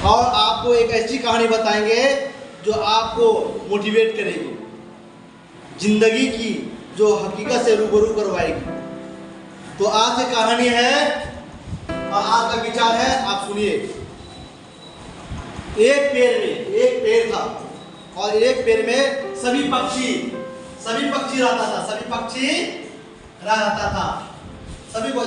और आपको एक ऐसी कहानी बताएंगे जो आपको मोटिवेट करेगी, जिंदगी की जो हकीकत से रूबरू करवाएगी। तो आज की कहानी है और आज का विचार है, आप सुनिए। एक पेड़ था और एक पेड़ में सभी पक्षी रहता था। सभी कोई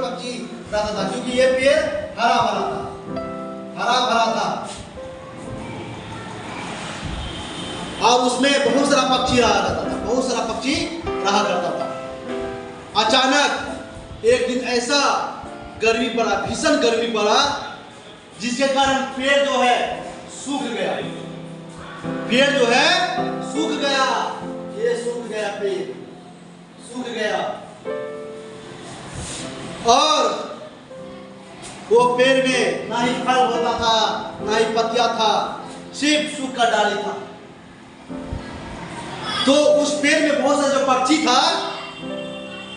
पक्षी रहता था, क्योंकि ये पेड़ हरा भरा था और उसमें बहुत सारा पक्षी रहा करता था। अचानक एक दिन ऐसा भीषण गर्मी पड़ा, जिसके कारण पेड़ जो है सूख गया। ये सूख गया, पेड़ सूख गया और वो पेड़ में ना ही फल होता था, ना ही पत्तियां था, सिर्फ सूखा डाली था। तो उस पेड़ में बहुत सारे जो पक्षी था,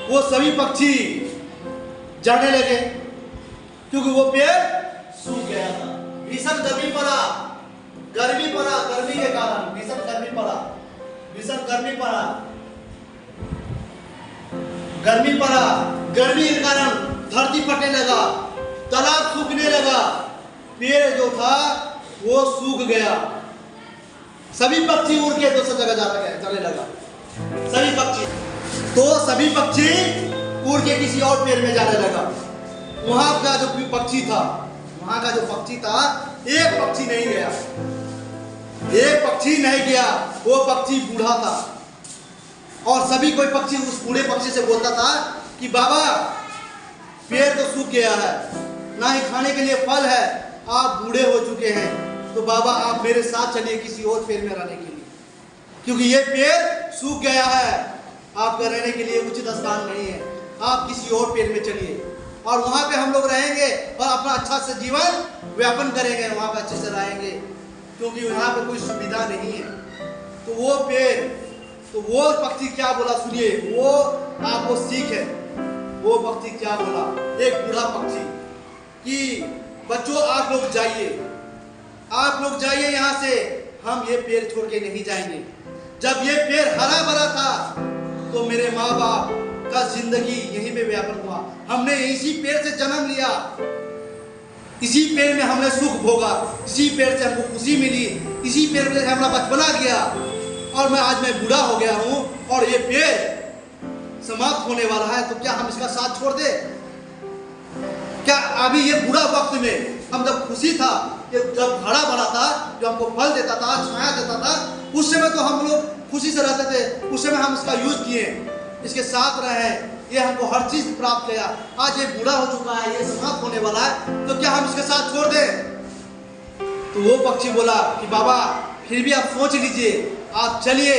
वो सभी पक्षी जाने लगे, क्योंकि वो पेड़ सूख गया था। भीषण गर्मी के कारण भीषण गर्मी के कारण धरती फटने लगा, तालाब सूखने लगा, पेड़ जो था वो सूख गया। सभी पक्षी उड़ के दूसरी जगह जाने लगा। सभी पक्षी उड़ के किसी और पेड़ में जाने लगा। वहां का जो पक्षी था, एक पक्षी नहीं गया। वो पक्षी बूढ़ा था और सभी कोई पक्षी उस बूढ़े पक्षी से बोलता था कि बाबा, पेड़ तो सूख गया है, ना ही खाने के लिए फल है, आप बूढ़े हो चुके हैं, तो बाबा आप मेरे साथ चलिए किसी और पेड़ में रहने के लिए, क्योंकि ये पेड़ सूख गया है, आपका रहने के लिए उचित स्थान नहीं है, आप किसी और पेड़ में चलिए और वहां पे हम लोग रहेंगे और अपना अच्छा से जीवन व्यापन करेंगे, वहां पे अच्छे से रहेंगे, क्योंकि यहाँ पे कोई सुविधा नहीं है। तो वो पक्षी क्या बोला, सुनिए, वो आपको सीख है। वो पक्षी क्या बोला, एक बूढ़ा पक्षी, कि बच्चों आप लोग जाइए यहाँ से, हम ये पेड़ छोड़ के नहीं जाएंगे। जब ये पेड़ हरा भरा था तो मेरे माँ बाप का जिंदगी यहीं पे व्यापन हुआ। हमने इसी पेड़ से जन्म लिया, इसी पेड़ में हमने सुख भोगा, इसी पेड़ से हमको खुशी मिली, इसी पेड़ में हमारा बचपना गया और आज मैं बूढ़ा हो गया हूँ और ये पेड़ समाप्त होने वाला है, तो क्या हम इसका साथ छोड़ दे? क्या अभी ये बुरा वक्त में हम जब खुशी था, जब हरा भरा था, जो हमको फल देता था, छाया देता था, उस समय तो हम लोग खुशी से रहते थे, उस समय हम इसका यूज किए, इसके साथ रहे, ये हमको हर चीज प्राप्त किया। आज ये बूढ़ा हो चुका है, ये समाप्त होने वाला है, तो क्या हम इसके साथ छोड़ दें? तो वो पक्षी बोला कि बाबा फिर भी आप सोच लीजिए, आप चलिए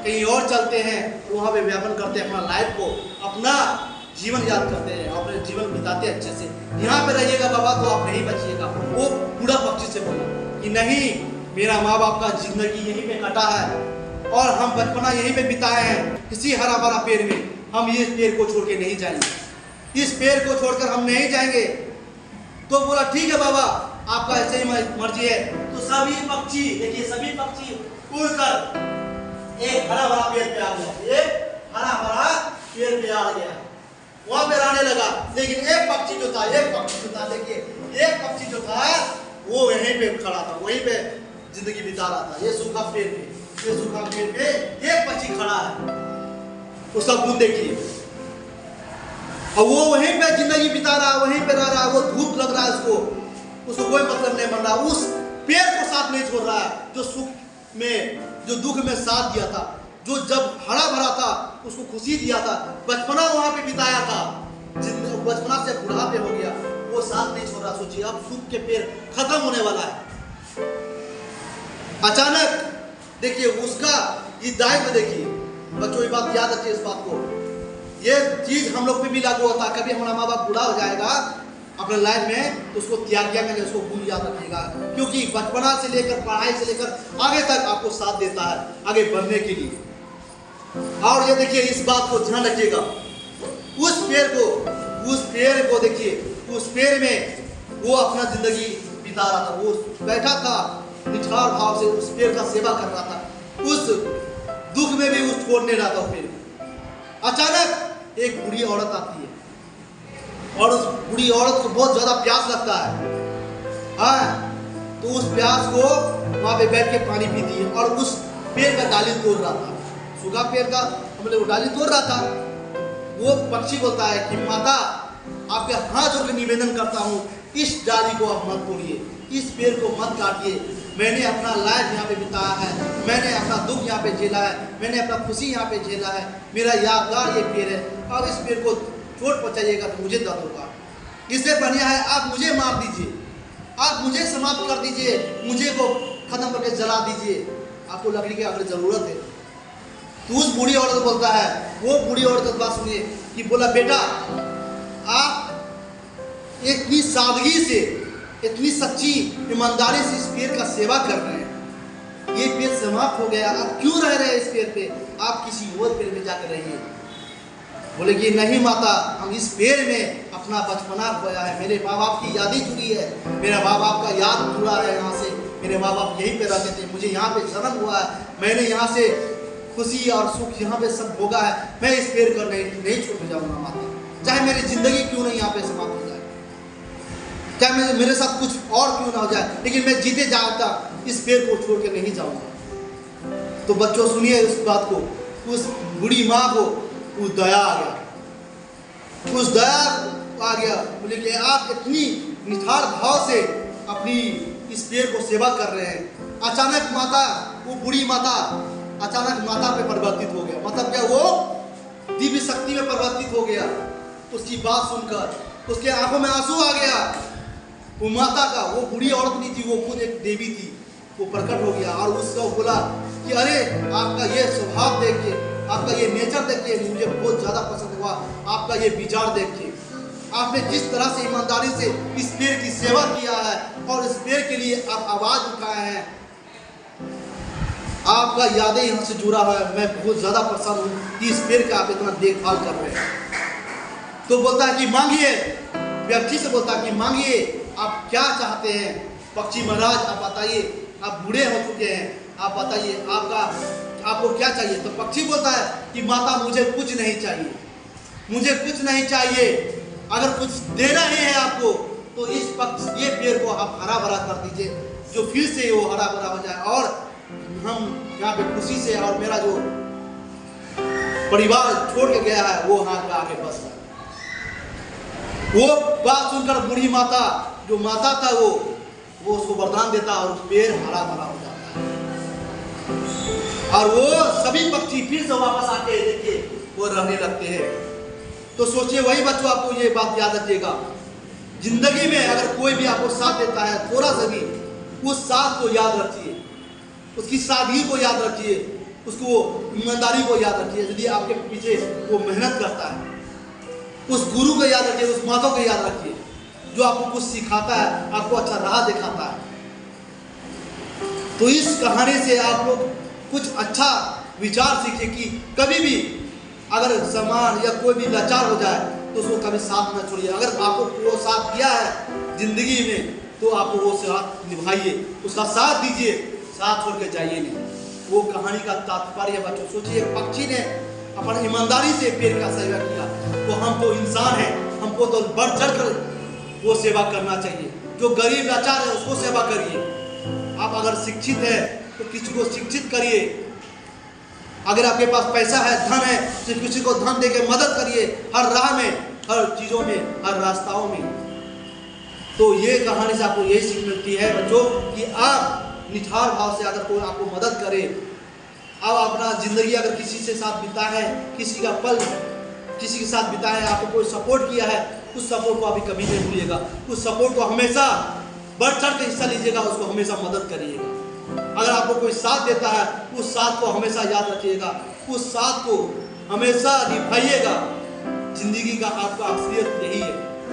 कहीं और चलते हैं, वहां पे व्यापन करते हैं, अपना लाइफ को, अपना जीवन याद करते हैं, अपने जीवन बिताते हैं अच्छे से। यहाँ पे रहिएगा बाबा तो आप नहीं बचिएगा। वो बूढ़ा पक्षी से बोला कि नहीं, मेरा माँ बाप का जिंदगी यहीं पे कटा है और हम बचपना यहीं पे बिताए हैं, इसी हरा भरा पेड़ में। हम इस पेड़ को छोड़ के नहीं जाएंगे, इस पेड़ को छोड़कर हम नहीं जाएंगे। तो बोला ठीक है बाबा, आपका ऐसे ही मर्जी है। तो सभी पक्षी उड़कर एक हरा भरा पेड़ पे आ गया, वहां पे रहने लगा। लेकिन एक पक्षी जो था, देखिए, एक पक्षी जो था वो यहीं पे खड़ा था, वहीं पे जिंदगी बिता रहा था। ये सूखा पेड़ पे एक पक्षी खड़ा है, उसका गुण देखिए, और वो वहीं पे जिंदगी बिता रहा है, वहीं पे रह रहा है। वो धूप लग रहा है उसको कोई मतलब नहीं बन रहा, उस पेड़ को साथ नहीं छोड़ रहा है, जो सुख में, जो दुख में साथ दिया था, जो जब हरा भरा था उसको खुशी दिया था, बचपना वहां पे बिताया था, बचपना से बुढ़ापे हो गया, वो साथ नहीं छोड़ रहा। सोचिए, अब सुख के पेड़ खत्म होने वाला है। अचानक देखिए उसका ये दायित्व देखिए, बच्चों ये बात याद रखिए, इस बात को, ये चीज हम लोग पे भी लागू होता है। कभी हमारा माँ बाप बूढ़ा हो जाएगा अपने लाइफ में, तो उसको त्याग करके उसको गुण याद रखिएगा, क्योंकि बचपना से लेकर, पढ़ाई से लेकर आगे तक आपको साथ देता है आगे बढ़ने के लिए। और ये देखिए, इस बात को ध्यान रखिएगा, उस पेड़ को देखिए, उस पेड़ में वो अपना जिंदगी बिता रहा था, वो बैठा था निठार भाव से उस पेड़ का सेवा कर रहा था, उस दुख में भी उस छोड़ने रहा था पेड़ को। अचानक एक बूढ़ी औरत आती है और उस बूढ़ी औरत को बहुत ज्यादा प्यास लगता है। हाँ, तो उस प्यास को वहां पे बैठ के पानी पीती है और उस पेड़ का डाली तोड़ रहा था, सूखा पेड़ का मतलब वो डाली तोड़ रहा था। वो पक्षी बोलता है कि माता, आपके हाथ जोड़ के निवेदन करता हूँ, इस डाली को आप मत तोड़िए, इस पेड़ को मत काटिए। मैंने अपना लाइफ यहाँ पे बिताया है, मैंने अपना दुख यहाँ पे झेला है, मैंने अपना खुशी यहाँ पे झेला है, मेरा यादगार ये पेड़ है। अब इस पेड़ को चोट पहुँचाइएगा तो मुझे दर्द होगा। इससे बढ़िया है आप मुझे मार दीजिए, आप मुझे समाप्त कर दीजिए, मुझे को खत्म करके जला दीजिए, आपको लकड़ी की अगर जरूरत है। तो उस बूढ़ी औरत बोलता है, वो बूढ़ी औरत बात सुनिए कि बोला, बेटा आप इतनी सादगी से, इतनी सच्ची ईमानदारी से इस पेड़ का सेवा कर रहे हैं, ये पेड़ समाप्त हो गया, आप क्यों रह रहे हैं इस पेड़ पे, आप किसी और पेड़ में जाकर रहिए। बोले कि नहीं माता, हम इस पेड़ में अपना बचपना खोया है, मेरे माँ बाप की यादें जुड़ी है, मेरा माँ बाप का याद जुड़ा है यहाँ से, मेरे माँ बाप यहीं पे रहते थे, मुझे यहाँ पे जन्म हुआ है, मैंने यहाँ से खुशी और सुख यहाँ पे सब भोगा है, मैं इस पेड़ को नहीं छोड़ जाऊँगा माता, चाहे मेरी जिंदगी क्यों नहीं यहाँ पे समाप्त हो जाए, चाहे मेरे साथ कुछ और क्यों ना हो जाए, लेकिन मैं जीते जाता इस पेड़ को छोड़ के नहीं जाऊँगा। तो बच्चों सुनिए उस बात को, उस बूढ़ी माँ को उस दया आ गया, उस दया आ गया। बोले कि आप इतनी निठार भाव से अपनी इस पेड़ को सेवा कर रहे हैं। अचानक माता, वो बूढ़ी माता अचानक माता पे परिवर्तित हो गया, मतलब क्या, वो दिव्य शक्ति में परिवर्तित हो गया। उसकी बात सुनकर उसके आंखों में आंसू आ गया। वो माता का, वो बूढ़ी औरत नहीं थी, वो खुद एक देवी थी, वो प्रकट हो गया और उसको बोला कि अरे आपका ये स्वभाव देख के, आपका ये नेचर देख के मुझे बहुत ज़्यादा पसंद हुआ, आपका ये विचार देख के, आपने जिस तरह से ईमानदारी से इस पेड़ की सेवा किया है और इस पेड़ के लिए आप आवाज़ उठाए हैं, आपका यादें यहाँ से जुड़ा हुआ है, मैं बहुत ज़्यादा प्रसन्न हूँ कि इस पेड़ का आप इतना देखभाल कर रहे हैं। तो बोलता है कि मांगिए, व्यक्ति से बोलता है कि मांगिए, आप क्या चाहते हैं। पक्षी महाराज आप बताइए, आप बूढ़े हो चुके हैं, आप बताइए आपको क्या चाहिए। तो पक्षी बोलता है कि माता मुझे कुछ नहीं चाहिए, मुझे कुछ नहीं चाहिए, अगर कुछ देना ही है आपको तो ये पेड़ को आप हरा भरा कर दीजिए, जो फिर से वो हरा भरा हो जाए और हम यहाँ पे खुशी से, और मेरा जो परिवार छोड़ के गया है वो यहाँ पे आके बस जाए। वो बात सुनकर बूढ़ी माता, जो माता था वो उसको वरदान देता और पेड़ हरा भरा हो जाता है और वो सभी पक्षी फिर से वापस आके देखिए वो रहने लगते हैं। तो सोचिए वही बच्चों, आपको ये बात याद रखिएगा, जिंदगी में अगर कोई भी आपको साथ देता है थोड़ा सा भी, उस साथ को याद रखिए, उसकी सादगी को याद रखिए, उसको ईमानदारी को याद रखिए। यदि आपके पीछे वो मेहनत करता है, उस गुरु को याद रखिए, उस माता को याद रखिए जो आपको कुछ सिखाता है, आपको अच्छा राह दिखाता है। तो इस कहानी से आप लोग कुछ अच्छा विचार सीखिए कि कभी भी अगर समाज या कोई भी लाचार हो जाए तो उसको कभी साथ न छोड़िए। अगर आपको वो साथ दिया है जिंदगी में तो आपको वो साथ निभाइए, उसका साथ दीजिए, साथ छोड़ के जाइए नहीं। वो कहानी का तात्पर्य बच्चों सोचिए, पक्षी ने अपनी ईमानदारी से पेड़ का सेवा किया, तो हम तो इंसान हैं, हमको तो बढ़ चढ़ कर वो सेवा करना चाहिए। जो गरीब लाचार है उसको सेवा करिए। आप अगर शिक्षित है तो किसी को शिक्षित करिए, अगर आपके पास पैसा है, धन है, तो किसी को धन देके मदद करिए, हर राह में, हर चीज़ों में, हर रास्ताओं में। तो ये कहानी से आपको यही सीख मिलती है बच्चों कि आप निठार भाव से अगर कोई आपको मदद करे, अब अपना ज़िंदगी अगर किसी से साथ बिता है, किसी का पल किसी के साथ बिता है, आपको कोई सपोर्ट किया है, उस सपोर्ट को अभी कभी नहीं भूलिएगा, उस सपोर्ट को हमेशा बढ़ चढ़ के हिस्सा लीजिएगा, उसको हमेशा मदद करिएगा। अगर आपको कोई साथ देता है उस साथ को हमेशा याद रखिएगा, उस साथ को हमेशा निभाइएगा। जिंदगी का आपका असलियत यही है।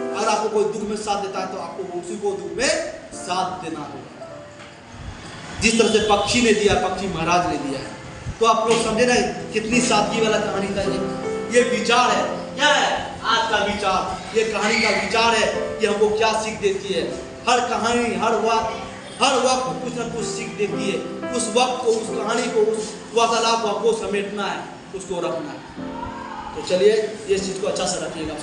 अगर आपको कोई दुख में साथ देता है तो आपको उसी को दुख में साथ देना होगा, जिस तरह से पक्षी ने दिया, पक्षी महाराज ने दिया है। तो आप लोग समझे ना कितनी सादगी वाला कहानी था ये विचार है। क्या है आज का विचार? ये कहानी का विचार है कि हमको क्या सीख देती है। हर कहानी, हर वक्त कुछ ना कुछ सीख देती है। उस वक्त को, उस कहानी को, उस वार्तालाप को समेटना है, उसको रखना है। तो चलिए इस चीज़ को अच्छा से रखिएगा।